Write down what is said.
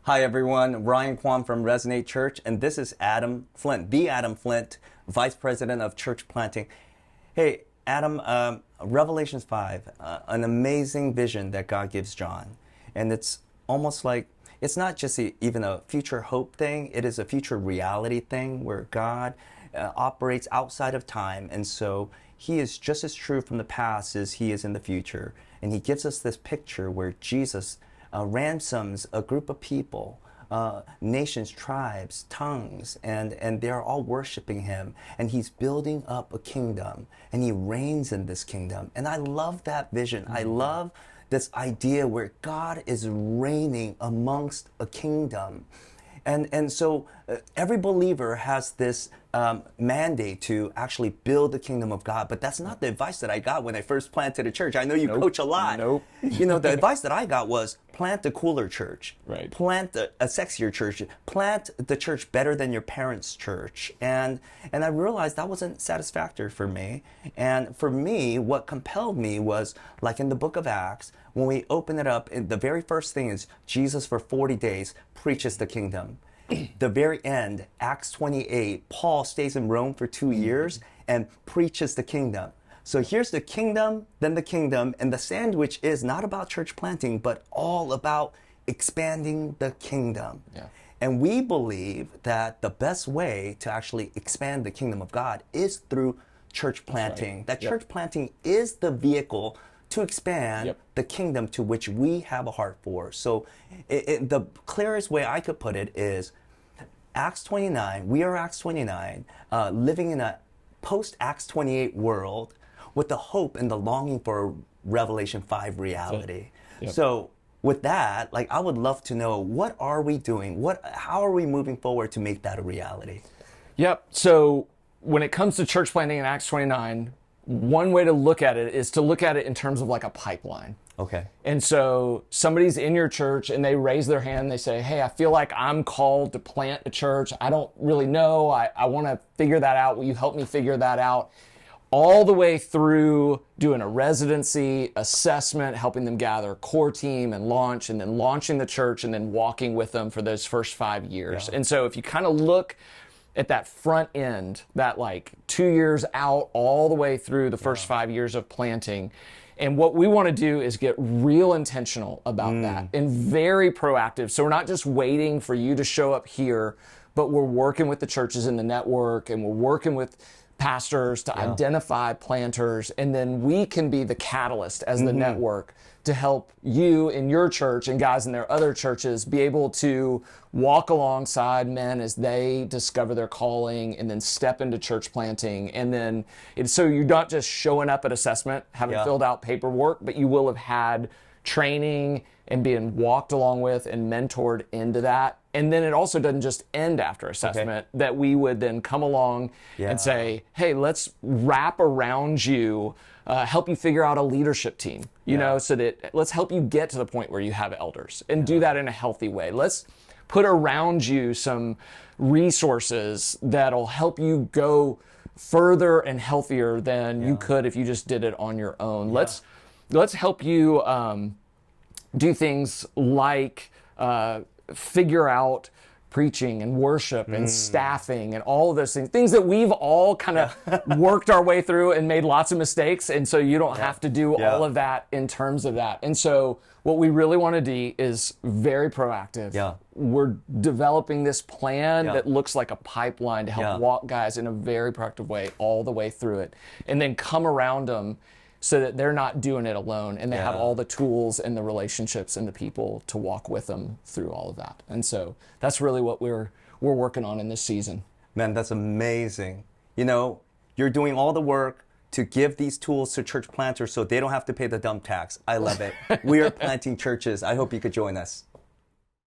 Hi everyone, Ryan Kwon from Resonate Church, and this is Adam Flynt, the Adam Flynt, Vice President of Church Planting. Hey, Adam, Revelations 5, an amazing vision that God gives John. And it's almost like, it's not just even a future hope thing, it is a future reality thing where God operates outside of time. And so he is just as true from the past as he is in the future. And he gives us this picture where Jesus ransoms a group of people, nations, tribes, tongues, and they're all worshiping him. And he's building up a kingdom, and he reigns in this kingdom. And I love that vision. I love this idea where God is reigning amongst a kingdom. And so every believer has this mandate to actually build the kingdom of God. But that's not the advice that I got when I first planted a church. I know you coach a lot. You know, the advice that I got was plant a cooler church. Right. Plant a sexier church. Plant the church better than your parents' church. And I realized that wasn't satisfactory for me. And for me, what compelled me was, like in the book of Acts, when we open it up, the very first thing is Jesus for 40 days preaches the kingdom. The very end, Acts 28, Paul stays in Rome for 2 years and preaches the kingdom. So here's the kingdom, then the kingdom, and the sandwich is not about church planting, but all about expanding the kingdom. Yeah. And we believe that the best way to actually expand the kingdom of God is through church planting. Right. That church planting is the vehicle to expand the kingdom to which we have a heart for. So the clearest way I could put it is Acts 29, we are Acts 29, living in a post-Acts 28 world with the hope and the longing for Revelation 5 reality. So with that, like, I would love to know, what are we doing? How are we moving forward to make that a reality? Yep. So when it comes to church planting in Acts 29, one way to look at it is to look at it in terms of like a pipeline. Okay. And so somebody's in your church and they raise their hand. They say, hey, I feel like I'm called to plant a church. I don't really know. I want to figure that out. Will you help me figure that out? All the way through doing a residency, assessment, helping them gather a core team and launch, and then launching the church and then walking with them for those first 5 years. And so if you kind of look at that front end, that like 2 years out all the way through the first 5 years of planting. And what we want to do is get real intentional about that and very proactive. So we're not just waiting for you to show up here, but we're working with the churches in the network, and we're working with pastors to identify planters, and then we can be the catalyst as the network to help you in your church and guys in their other churches be able to walk alongside men as they discover their calling and then step into church planting. And then so you're not just showing up at assessment, having filled out paperwork, but you will have had training and being walked along with and mentored into that. And then it also doesn't just end after assessment, that we would then come along and say, hey, let's wrap around you, help you figure out a leadership team, you know, so that let's help you get to the point where you have elders and do that in a healthy way. Let's put around you some resources that'll help you go further and healthier than you could if you just did it on your own. Let's help you do things like figure out preaching and worship and staffing and all of those things that we've all kind of worked our way through and made lots of mistakes. And so you don't have to do all of that in terms of that. And so what we really want to do is very proactive. We're developing this plan that looks like a pipeline to help walk guys in a very proactive way all the way through it, and then come around them so that they're not doing it alone, and they have all the tools and the relationships and the people to walk with them through all of that. And so that's really what we're working on in this season. Man, that's amazing. You know, you're doing all the work to give these tools to church planters so they don't have to pay the dump tax. I love it. We are planting churches. I hope you could join us.